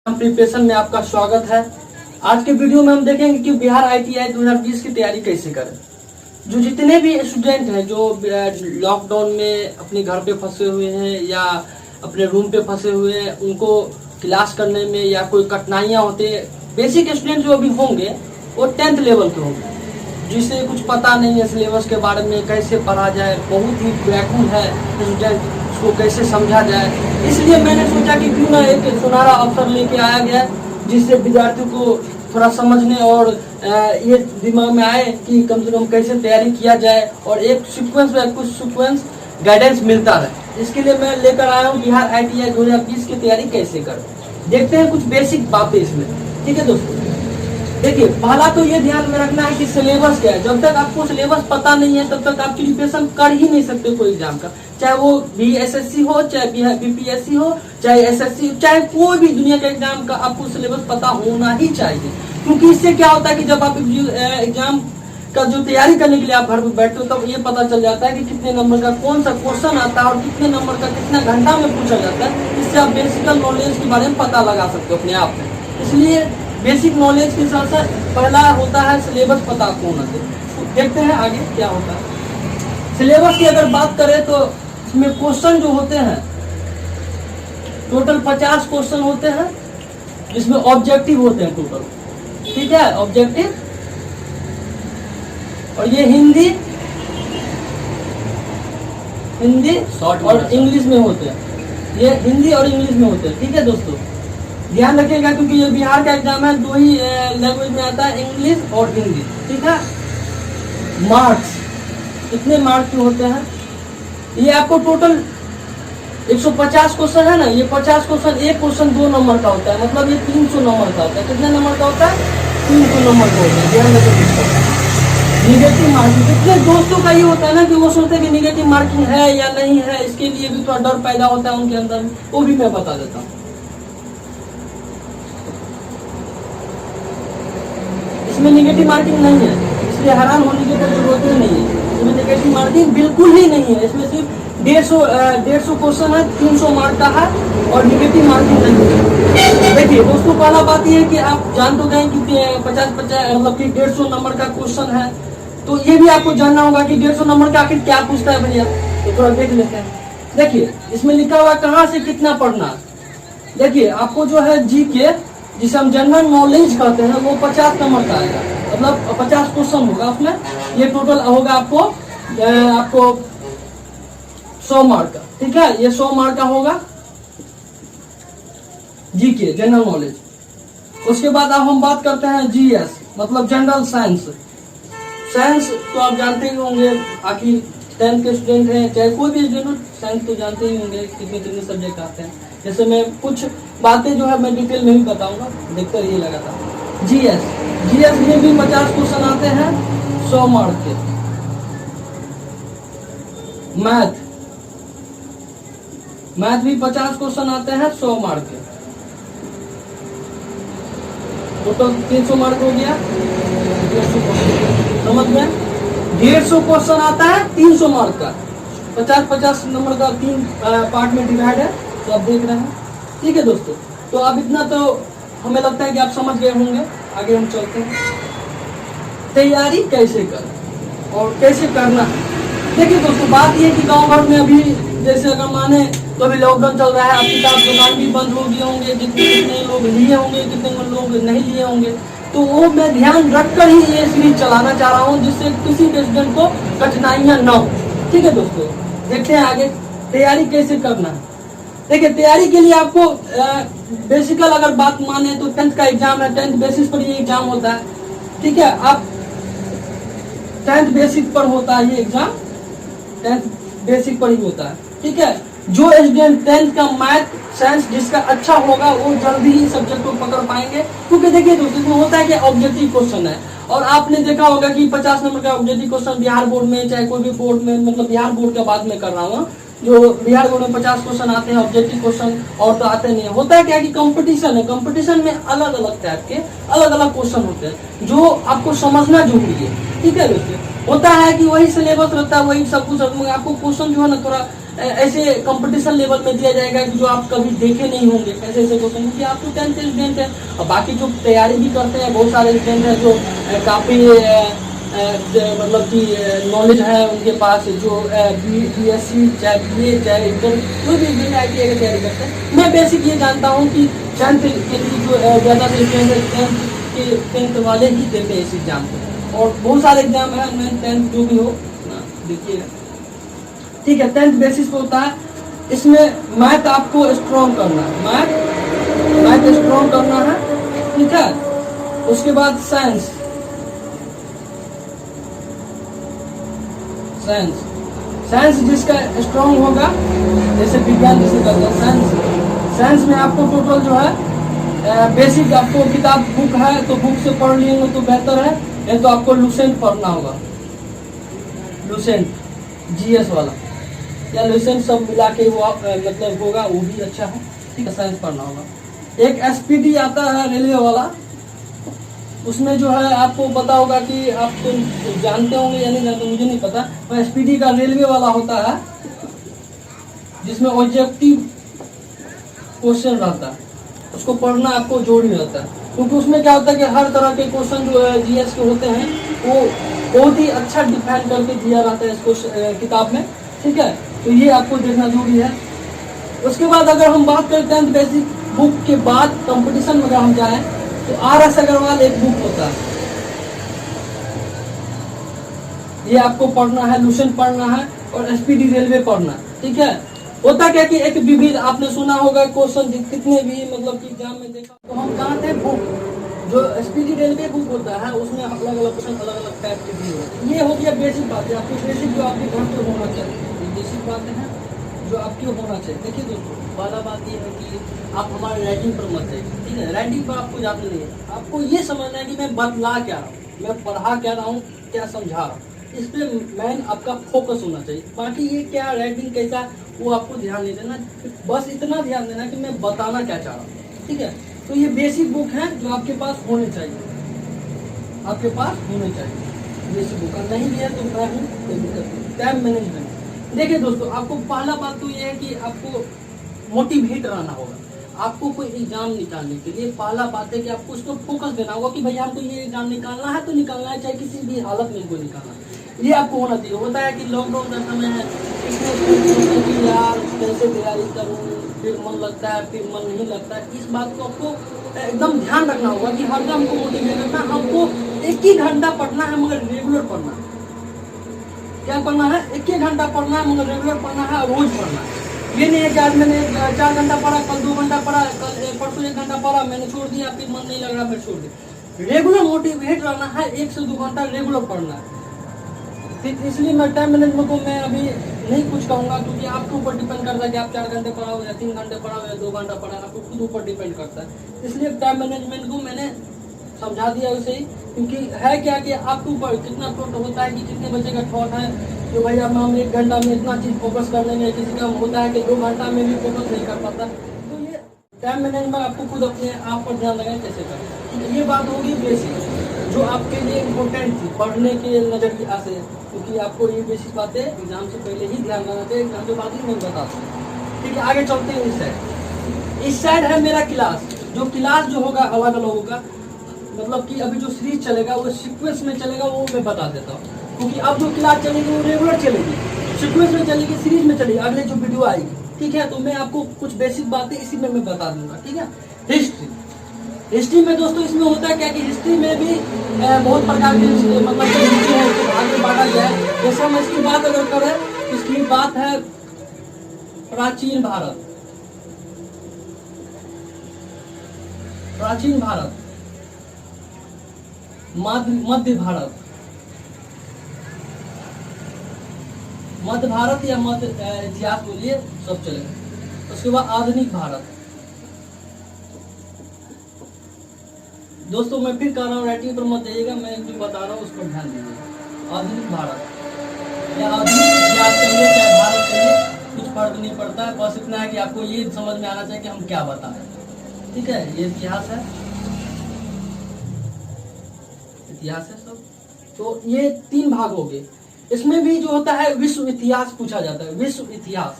Preparation में आपका स्वागत है। आज के वीडियो में हम देखेंगे कि बिहार ITI 2020 की तैयारी कैसे करें। जो जितने भी स्टूडेंट हैं जो लॉकडाउन में अपने घर पे फंसे हुए हैं या अपने रूम पे फंसे हुए हैं, उनको क्लास करने में या कोई कठिनाइयां होती है। बेसिक स्टूडेंट जो अभी होंगे वो 10th लेवल के होंगे, जिसे कुछ पता नहीं है सिलेबस के बारे में, कैसे पढ़ा जाए, बहुत ही वैक्यूम है स्टूडेंट, उसको कैसे समझा जाए। इसलिए मैंने सोचा कि क्यों ना एक सुनहरा अवसर लेके आया गया, जिससे विद्यार्थियों को थोड़ा समझने और ये दिमाग में आए कि कम से कम कैसे तैयारी किया जाए और एक सीक्वेंस में कुछ सीक्वेंस गाइडेंस मिलता है। इसके लिए मैं लेकर आया हूँ बिहार ITI 2020 की तैयारी कैसे करें। देखते हैं कुछ बेसिक बातें इसमें। ठीक है दोस्तों, देखिए पहला तो ये ध्यान में रखना है कि सिलेबस क्या है। जब तक आपको सिलेबस पता नहीं है तब तक आप प्रिपरेशन कर ही नहीं सकते कोई एग्जाम का, चाहे वो BSSC हो, चाहे BPSC हो, चाहे SSC, चाहे कोई भी दुनिया का एग्जाम का आपको सिलेबस पता होना ही चाहिए। क्योंकि इससे क्या होता है कि जब आप एग्जाम का जो तैयारी करने के लिए आप घर पर बैठते हो तब ये पता चल जाता है कि कितने नंबर का कौन सा क्वेश्चन आता है और कितने नंबर का कितना घंटा में पूछा जाता है। इससे आप बेसिकल नॉलेज के बारे में पता लगा सकते हो अपने आप में। इसलिए बेसिक नॉलेज के साथ साथ पहला होता है सिलेबस पता आपको होना चाहिए। देखते हैं आगे क्या होता है। सिलेबस की अगर बात करें तो इसमें क्वेश्चन जो होते हैं टोटल 50 क्वेश्चन होते हैं, जिसमें ऑब्जेक्टिव होते हैं टोटल। ठीक है, ऑब्जेक्टिव, और ये हिंदी और इंग्लिश में होते हैं। ये हिंदी और इंग्लिश में होते हैं। ठीक है दोस्तों, ध्यान रखिएगा क्योंकि ये बिहार का एग्जाम है, दो ही लैंग्वेज में आता है, इंग्लिश और हिंदी। ठीक है, मार्क्स कितने मार्क्स के होते हैं? ये आपको टोटल 150 क्वेश्चन है ना, ये 50 क्वेश्चन, एक क्वेश्चन 2 नंबर का होता है, मतलब ये 300 नंबर का होता है। कितने नंबर का होता है? 300 नंबर का होता है। ध्यान रखिए। निगेटिव मार्किंग, कितने दोस्तों का ये होता है ना कि वो सोचते हैं कि निगेटिव मार्किंग है या नहीं है, इसके लिए भी थोड़ा डर पैदा होता है उनके अंदर, वो भी मैं बता देता हूँ। इसमें निगेटिव मार्किंग नहीं है, इसलिए हैरान होने की कोई जरूरत ही नहीं है। इसमें निगेटिव मार्किंग बिल्कुल ही नहीं है। इसमें सिर्फ 150 क्वेश्चन है, 300 मार्क का है और निगेटिव मार्किंग नहीं है। देखिए दोस्तों, पहला बात यह है कि आप जान तो गए कि 50 मतलब कि 150 नंबर का क्वेश्चन है, तो ये भी आपको जानना होगा कि 150 नंबर का आखिर क्या पूछता है भैया। तो थोड़ा देख लेते हैं। देखिए इसमें लिखा हुआ कहाँ से कितना पढ़ना। देखिए आपको जो है GK, जिसे हम जनरल नॉलेज कहते हैं, वो 50 नंबर का आएगा, मतलब 50 क्वेश्चन होगा उसमें। ये टोटल होगा आपको 100 मार्क का। ठीक है, ये 100 मार्क का होगा GK जनरल नॉलेज। उसके बाद अब हम बात करते हैं GS, मतलब जनरल साइंस। साइंस तो आप जानते ही होंगे, आखिर 10th के स्टूडेंट हैं, चाहे कोई भी स्टूडेंट, साइंस तो जानते ही होंगे कितने कितने सब्जेक्ट आते हैं। जैसे मैं कुछ बातें जो है मैं डिटेल में भी बताऊंगा, देखते रहिए लगातार। GS में भी 50 क्वेश्चन आते हैं 100 मार्क के। मैथ भी 50 क्वेश्चन आते हैं 100 मार्क के। टोटल 300 मार्क हो गया। समझ में? 150 क्वेश्चन आता है 300 मार्क का, 50-50 नंबर का 3 पार्ट में डिवाइड है, तो आप देख रहे हैं। ठीक है दोस्तों, तो अब इतना तो हमें लगता है कि आप समझ गए होंगे। आगे हम चलते हैं, तैयारी कैसे करें और कैसे करना। देखिए दोस्तों, बात यह कि गांव भर में अभी जैसे अगर माने तो अभी लॉकडाउन चल रहा है, अब किताब दुकान भी बंद हो गए होंगे, कितने लोग लिए होंगे, कितने लोग नहीं लिए होंगे, तो वो मैं ध्यान रखकर ही ये सीरीज चलाना चाह रहा हूँ, जिससे किसी के स्टूडेंट को कठिनाइयां न हो। ठीक है दोस्तों, देखते हैं आगे तैयारी कैसे करना है। देखिए तैयारी के लिए आपको बेसिकल अगर बात माने तो 10th का एग्जाम है, 10th बेसिस पर ये एग्जाम होता है। ठीक है, आप 10th बेसिक पर होता है ये एग्जाम, 10th बेसिक पर ही होता है। ठीक है, जो स्टूडेंट 10th का मैथ साइंस जिसका अच्छा होगा वो जल्दी ही सब्जेक्ट को पकड़ पाएंगे। क्योंकि देखिए दोस्तों, इसमें होता है कि ऑब्जेक्टिव क्वेश्चन है, और आपने देखा होगा कि 50 नंबर का ऑब्जेक्टिव क्वेश्चन बिहार बोर्ड में, चाहे कोई भी बोर्ड में, मतलब बिहार बोर्ड के बाद में कर रहा हूँ, जो बिहार बोर्ड में 50 क्वेश्चन आते हैं ऑब्जेक्टिव क्वेश्चन, और तो आते नहीं है। होता है क्या कि कंपटीशन है, कंपटीशन में अलग अलग टाइप के अलग अलग क्वेश्चन होते हैं जो आपको समझना जरूरी है। ठीक है दोस्तों, होता है कि वही सिलेबस रहता है, वही सब कुछ, आपको क्वेश्चन जो है ना थोड़ा ऐसे कंपटीशन लेवल में दिया जाएगा कि जो आप कभी देखे नहीं होंगे, ऐसे ऐसे क्वेश्चन, क्योंकि आप तो 10th स्टूडेंट है। और बाकी जो तैयारी भी करते हैं बहुत सारे स्टूडेंट हैं जो काफी मतलब कि नॉलेज है उनके पास, जो BSc चाहे BA चाहे इंटर कोई भी ITI की तैयारी करते हैं। मैं बेसिक ये जानता हूँ कि 10th के लिए जो ज़्यादा स्टूडेंट है 10th वाले ही देते हैं इस एग्जाम को, और बहुत सारे एग्जाम है 9th 10th जो भी हो देखिएगा, ठीक है। 10th बेसिस पे होता है। इसमें मैथ आपको स्ट्रॉन्ग करना है, मैथ स्ट्रॉन्ग करना है, ठीक है। उसके बाद साइंस जिसका स्ट्रॉन्ग होगा, जैसे विज्ञान जिसे करते हैं साइंस में आपको टोटल जो है बेसिक आपको किताब बुक है तो बुक से पढ़ लेंगे तो बेहतर है, नहीं तो आपको लुसेंट पढ़ना होगा, लुसेंट GS वाला या लुसेंट सब मिला के वो मतलब होगा, वो भी अच्छा है, ठीक है। साइंस पढ़ना होगा। एक SPD आता है रेलवे वाला, उसमें जो है आपको पता होगा कि आप तो जानते होंगे या नहीं जानते मुझे नहीं पता, पर SPD का रेलवे वाला होता है जिसमें ऑब्जेक्टिव क्वेश्चन रहता है, उसको पढ़ना आपको जरूरी रहता है, क्योंकि उसमें क्या होता है कि हर तरह के क्वेश्चन जो GS के होते हैं वो बहुत ही अच्छा डिफाइन करके दिया रहता है इसको किताब में, ठीक है। तो ये आपको देखना जरूरी है। उसके बाद अगर हम बात करते हैं बेसिक बुक के बाद कंपटीशन में अगर हम जाएं तो RS अग्रवाल एक बुक होता है, ये आपको पढ़ना है, लुसेंट पढ़ना है और SPD रेलवे पढ़ना, ठीक है। होता क्या कि एक विविध आपने सुना होगा क्वेश्चन कितने भी मतलब कि एग्जाम में देखा, तो हम कहाँ थे बुक जो SPD रेलवे बुक होता है उसमें अलग अलग क्वेश्चन अलग अलग टाइप के भी होते हैं। ये हो गया बेसिक बात है, आपको बेसिक जो आपके घर पे होना चाहिए, बेसिक बातें हैं जो आपके होना चाहिए। देखिए दोस्तों, पहला बात ये है कि आप हमारे राइटिंग पर मत जाइए, ठीक है। राइटिंग पर आपको जाना नहीं है, आपको ये समझना है कि मैं बतला क्या रहा हूँ, मैं पढ़ा क्या रहा हूँ, क्या समझा रहा हूँ, इस पे मेन आपका फोकस होना चाहिए। बाकी ये क्या राइटिंग कैसा वो आपको ध्यान नहीं देना, बस इतना ध्यान देना कि मैं बताना क्या चाह रहा हूँ, ठीक है। तो ये बेसिक बुक है जो आपके पास होने चाहिए, आपके पास होने चाहिए बेसिक बुक। नहीं भी है तो मैं हूँ, कोई दिक्कत नहीं। टाइम मैनेजमेंट, देखिए दोस्तों, आपको पहला बात तो ये है कि आपको मोटिवेट रहना होगा। आपको कोई एग्जाम निकालने के लिए पहला बात है कि आपको उस पर फोकस देना होगा कि भैया हमको ये एग्जाम निकालना है तो निकालना है, चाहे किसी भी हालत में कोई निकालना है, ये आपको होना चाहिए। होता है कि लॉकडाउन का समय है, इसमें कि यार कैसे तैयारी करूँ, फिर मन लगता है फिर मन नहीं लगता है। इस बात को आपको एकदम ध्यान रखना होगा कि हर दम को मोटिवेट रखना, हमको 1 घंटा पढ़ना है मगर रेगुलर पढ़ना है। क्या पढ़ना है? 1 घंटा पढ़ना है मगर रेगुलर पढ़ना है, रोज पढ़ना है। ये नहीं है कि आज मैंने 4 घंटा पढ़ा, कल 2 घंटा पढ़ा, कल परसों 1 घंटा पढ़ा, मैंने छोड़ दिया, फिर मन नहीं लग रहा फिर छोड़ दिया। रेगुलर मोटिवेट रहना है, 1 से 2 घंटा रेगुलर पढ़ना है। इसलिए मैं टाइम मैनेजमेंट को मैं अभी नहीं कुछ कहूँगा, क्योंकि आपके ऊपर डिपेंड करता है कि आप 4 घंटे पढ़ाओ या 3 घंटे पढ़ाओ या 2 घंटा पढ़ा, आपको खुद ऊपर डिपेंड करता है। इसलिए टाइम मैनेजमेंट को मैंने समझा दिया उसे ही, क्योंकि है क्या कि आपके ऊपर कितना थॉट होता है कि कितने बच्चे का थॉट है तो भाई अब हम 1 घंटा में इतना चीज फोकस कर लेंगे, किसी का होता है कि 2 घंटा में भी फोकस नहीं कर पाता। तो ये टाइम मैनेजमेंट आपको खुद अपने आप पर ध्यान लगाए कैसे करें। ये बात होगी बेसिक जो आपके लिए इम्पोर्टेंट थी पढ़ने के नजरिया से, क्योंकि आपको ये बेसिक बातें एग्जाम से पहले ही ध्यान रखना चाहिए, एग्जाम के बाद ही नहीं बताता। ठीक है, आगे चलते हैं। इस साइड है मेरा क्लास, जो क्लास जो होगा अलग अलग होगा, मतलब कि अभी जो सीरीज चलेगा वो सीक्वेंस में चलेगा, वो मैं बता देता हूँ। क्योंकि अब जो क्लास चलेगी वो रेगुलर चलेगी, सीक्वेंस में चलेगी, सीरीज में चलेगी, अगले जो वीडियो आएगी। ठीक है, तो मैं आपको कुछ बेसिक बातें इसी में मैं बता दूंगा। ठीक है, हिस्ट्री में दोस्तों इसमें होता है क्या कि हिस्ट्री में भी बहुत प्रकार की मतलब हिस्ट्री है, तो आगे बढ़ा जाए। जैसे हम इसकी बात अगर करें, इसकी बात है प्राचीन भारत, मध्य भारत, मध्य भारत या मध्य इतिहास बोलिए, सब चलेगा। उसके बाद आधुनिक भारत। दोस्तों मैं फिर कह रहा हूँ, राइटिंग पर मत जाइएगा, मैं जो बता रहा हूँ उस पर ध्यान दीजिएगा। आधुनिक भारत या आधुनिक इतिहास कहिए चाहे भारत कहिए, कुछ फर्क नहीं पड़ता है। बस इतना है कि आपको ये समझ में आना चाहिए कि हम क्या बता रहे हैं। ठीक है, ये इतिहास है, सब। तो ये 3 भाग हो गए। इसमें भी जो होता है विश्व इतिहास पूछा जाता है, विश्व इतिहास।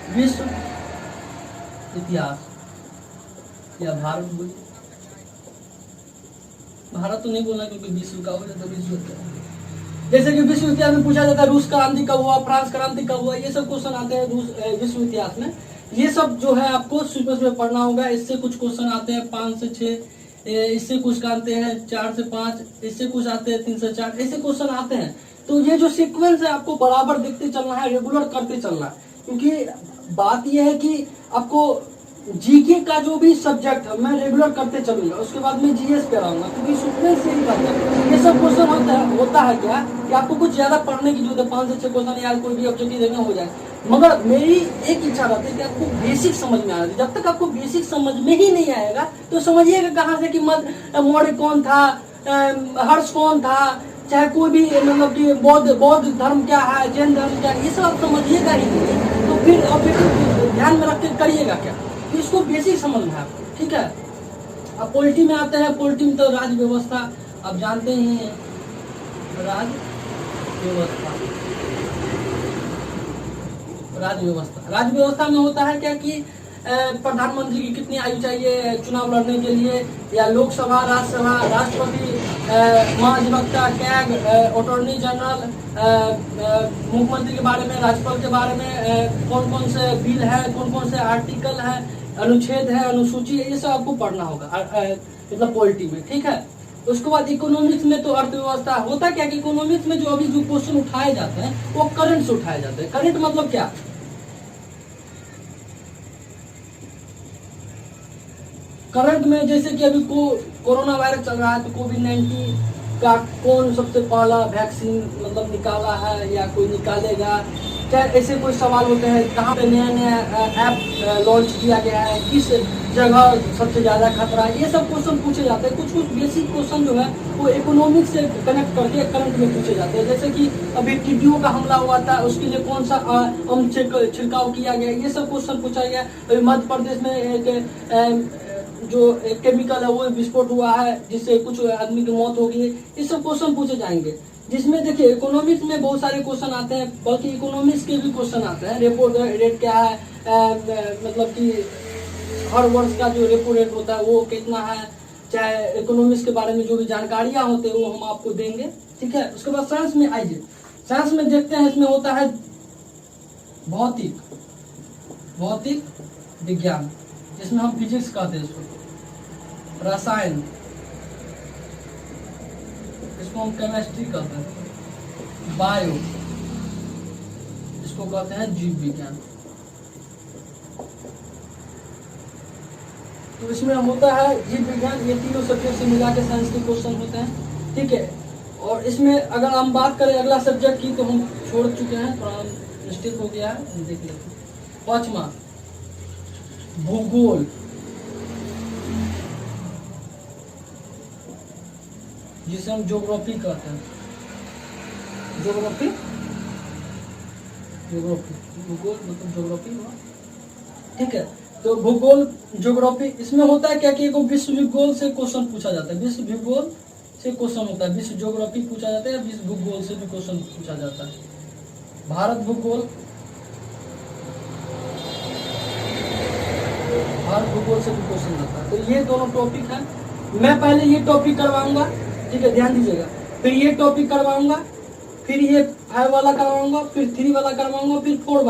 विश्व इतिहास या भारत बोलिए, भारत तो नहीं बोलना क्योंकि विश्व का हो जाता, विश्व इतिहास। जैसे कि विश्व इतिहास में पूछा जाता है रूस क्रांति कब हुआ, फ्रांस क्रांति कब हुआ, ये सब क्वेश्चन आते हैं विश्व इतिहास में। ये सब जो है आपको सिलेबस में पढ़ना होगा। इससे कुछ क्वेश्चन आते हैं 5 से 6, इससे कुछ आते हैं 4 से 5, इससे कुछ आते हैं 3 से 4, ऐसे क्वेश्चन आते हैं। तो ये जो सीक्वेंस है आपको बराबर देखते चलना है, रेगुलर करते चलना है, क्योंकि बात यह है कि आपको जीके का जो भी सब्जेक्ट है मैं रेगुलर करते चलूंगा, उसके बाद में जीएस पे रहूंगा, क्योंकि सीक्वेंस से ही करता है। ये सब क्वेश्चन होता है क्या कि आपको कुछ ज्यादा पढ़ने की जरूरत है, 5 से 6 क्वेश्चन यार कोई भी ऑब्जेक्टिव देना हो जाए, मगर मेरी एक इच्छा रहती है कि आपको बेसिक समझ में आ रही है। जब तक आपको बेसिक समझ में ही नहीं आएगा तो समझिएगा कहाँ से कि मौर्य कौन था, हर्ष कौन था, चाहे कोई भी मतलब कि बौद्ध धर्म क्या है, जैन धर्म क्या है, ये सब आप समझिएगा ही नहीं, तो फिर ऑब्जेक्टिव ध्यान में रख के करिएगा क्या, तो इसको बेसिक समझ में आपको, ठीक है। अब पॉलिटी में आते हैं। पॉलिटी में तो राज्य व्यवस्था आप जानते ही हैं, राज्य व्यवस्था में होता है क्या कि प्रधानमंत्री की कितनी आयु चाहिए चुनाव लड़ने के लिए, या लोकसभा, राज्यसभा, राष्ट्रपति, महाधिवक्ता, कैग, अटॉर्नी जनरल, मुख्यमंत्री के बारे में, राज्यपाल के बारे में कौन कौन से बिल है, कौन कौन से आर्टिकल है, अनुच्छेद है, अनुसूची है, ये सब आपको पढ़ना होगा मतलब पॉलिटी में, ठीक है। उसके बाद इकोनॉमिक्स में तो अर्थव्यवस्था होता क्या कि इकोनॉमिक्स में जो अभी जो क्वेश्चन उठाए जाते हैं वो करंट से उठाए जाते हैं। करंट मतलब क्या, करंट में जैसे कि अभी कोरोना वायरस चल रहा है तो कोविड-19 का कौन सबसे पहला वैक्सीन मतलब निकाला है या कोई निकालेगा, चाहे ऐसे कोई सवाल होते हैं, कहाँ पे नया नया ऐप लॉन्च किया गया है, किस जगह सबसे ज्यादा खतरा है, ये सब क्वेश्चन पूछे जाते हैं। कुछ कुछ बेसिक क्वेश्चन जो है वो इकोनॉमिक्स से कनेक्ट करके करंट में पूछे जाते हैं। जैसे कि अभी टिड्डियों का हमला हुआ था, उसके लिए कौन सा छिड़काव किया गया, ये सब क्वेश्चन पूछा गया। अभी मध्य प्रदेश में एक जो एक केमिकल है वो विस्फोट हुआ है जिससे कुछ आदमी की मौत हो गई है, ये सब क्वेश्चन पूछे जाएंगे। जिसमें देखिए इकोनॉमिक्स में बहुत सारे क्वेश्चन आते हैं, बल्कि इकोनॉमिक्स के भी क्वेश्चन आते हैं। रेपो रेट क्या है, मतलब कि हर वर्ष का जो रेपो रेट होता है वो कितना है, चाहे इकोनॉमिक्स के बारे में जो भी जानकारियां होते हैं वो हम आपको देंगे, ठीक है। उसके बाद साइंस में आइए, साइंस में देखते हैं, इसमें होता है भौतिक विज्ञान, जिसमें हम फिजिक्स कहते हैं इसको, रसायन इसको हम केमिस्ट्री कहते हैं, बायो इसको कहते हैं जीव विज्ञान। तो इसमें होता है जीव विज्ञान, ये तीनों सब्जेक्ट से मिला के साइंस के क्वेश्चन होते हैं, ठीक है। और इसमें अगर हम बात करें अगला सब्जेक्ट की तो हम छोड़ चुके हैं, थोड़ा मिस्टेक हो गया है, देख लेते हैं। 5वां भूगोल, जिसे हम ज्योग्राफी कहते हैं, ज्योग्राफी भूगोल मतलब ज्योग्राफी हुआ, ठीक है। तो भूगोल ज्योग्राफी, इसमें होता है क्या कि विश्व भूगोल से क्वेश्चन पूछा जाता है, विश्व भूगोल से क्वेश्चन होता है, विश्व ज्योग्राफी पूछा जाता है, विश्व भूगोल से भी क्वेश्चन पूछा जाता है। भारत भूगोल, भारत भूगोल से भी क्वेश्चन आता है। तो ये दोनों टॉपिक है। मैं पहले ये टॉपिक करवाऊंगा, ठीक है, ध्यान दीजिएगा, फिर ये टॉपिक करवाऊंगा, फिर ये 5 वाला करवाऊंगा, फिर 3 वाला करवाऊंगा, फिर 4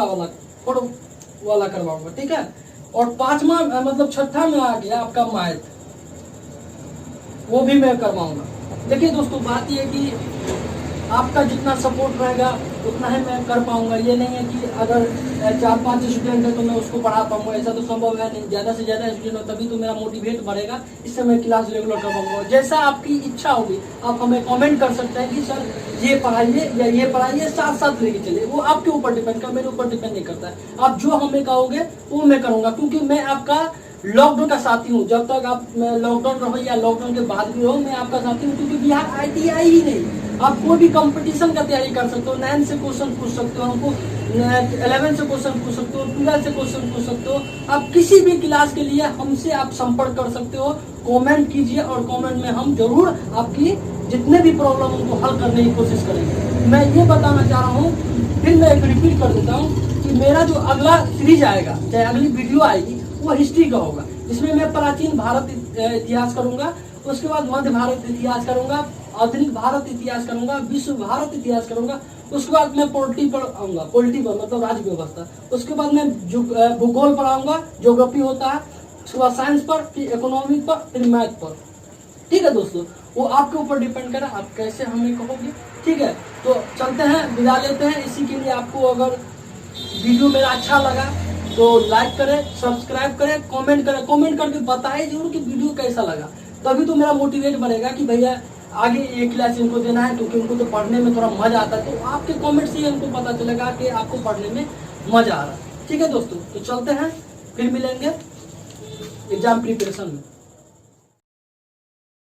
वाला करवाऊंगा, ठीक है। और 5वां मतलब 6ठा में आ गया आपका मैथ, वो भी मैं करवाऊंगा। देखिए दोस्तों, बात ये कि आपका जितना सपोर्ट रहेगा उतना ही मैं कर पाऊंगा। ये नहीं है कि अगर 4-5 स्टूडेंट है तो मैं उसको पढ़ा पाऊंगा, ऐसा तो संभव है नहीं। ज्यादा से ज्यादा स्टूडेंट हो तभी तो मेरा मोटिवेट बढ़ेगा, इससे मैं क्लास रेगुलर कर पाऊंगा। जैसा आपकी इच्छा होगी आप हमें कमेंट कर सकते हैं कि सर ये पढ़ाइए या ये पढ़ाइए, साथ साथ लेके चलिए। वो आपके ऊपर डिपेंड कर, मेरे ऊपर डिपेंड नहीं करता है। आप जो हमें कहोगे वो मैं करूंगा, क्योंकि मैं आपका लॉकडाउन का साथी हूँ। जब तक आप लॉकडाउन रहो या लॉकडाउन के बाद भी रहो, मैं आपका साथी हूँ। क्योंकि बिहार ITI ही नहीं, आप कोई भी कंपटीशन का तैयारी कर सकते हो। 9 से क्वेश्चन पूछ सकते हो हमको, 11 से क्वेश्चन पूछ सकते हो, 12 से क्वेश्चन पूछ सकते हो। आप किसी भी क्लास के लिए हमसे आप संपर्क कर सकते हो। कमेंट कीजिए और कमेंट में हम जरूर आपकी जितने भी प्रॉब्लम उनको हल करने की कोशिश करेंगे। मैं ये बताना चाह रहा हूँ, फिर मैं एक रिपीट कर देता हूँ कि मेरा जो अगला सीरीज आएगा, चाहे अगली वीडियो आएगी, वो हिस्ट्री का होगा, जिसमें मैं प्राचीन भारत इतिहास करूंगा, उसके बाद मध्य भारत इतिहास करूंगा, आधुनिक भारत इतिहास करूंगा, विश्व भारत इतिहास करूंगा, उसके बाद मैं पॉलिटी पर आऊंगा, पॉलिटी पर मतलब राज्य व्यवस्था, उसके बाद मैं भूगोल पर आऊंगा, ज्योग्राफी होता है, उसके बाद साइंस पर, फिर इकोनॉमिक पर, फिर मैथ पर। ठीक है दोस्तों, वो आपके ऊपर डिपेंड करे आप कैसे हमें कहोगे। ठीक है, तो चलते हैं, विदा लेते हैं। इसी के लिए आपको अगर वीडियो मेरा अच्छा लगा तो लाइक करें, सब्सक्राइब करें, कमेंट करें, कमेंट करके बताएं जरूर कि वीडियो कैसा लगा, तभी तो मेरा मोटिवेट बनेगा कि भैया आगे ये क्लास इनको देना है, क्योंकि उनको तो पढ़ने में थोड़ा मजा आता है। तो आपके कमेंट से ही हमको पता चलेगा कि आपको पढ़ने में मजा आ रहा है। ठीक है दोस्तों, तो चलते हैं, फिर मिलेंगे एग्जाम प्रिपरेशन में।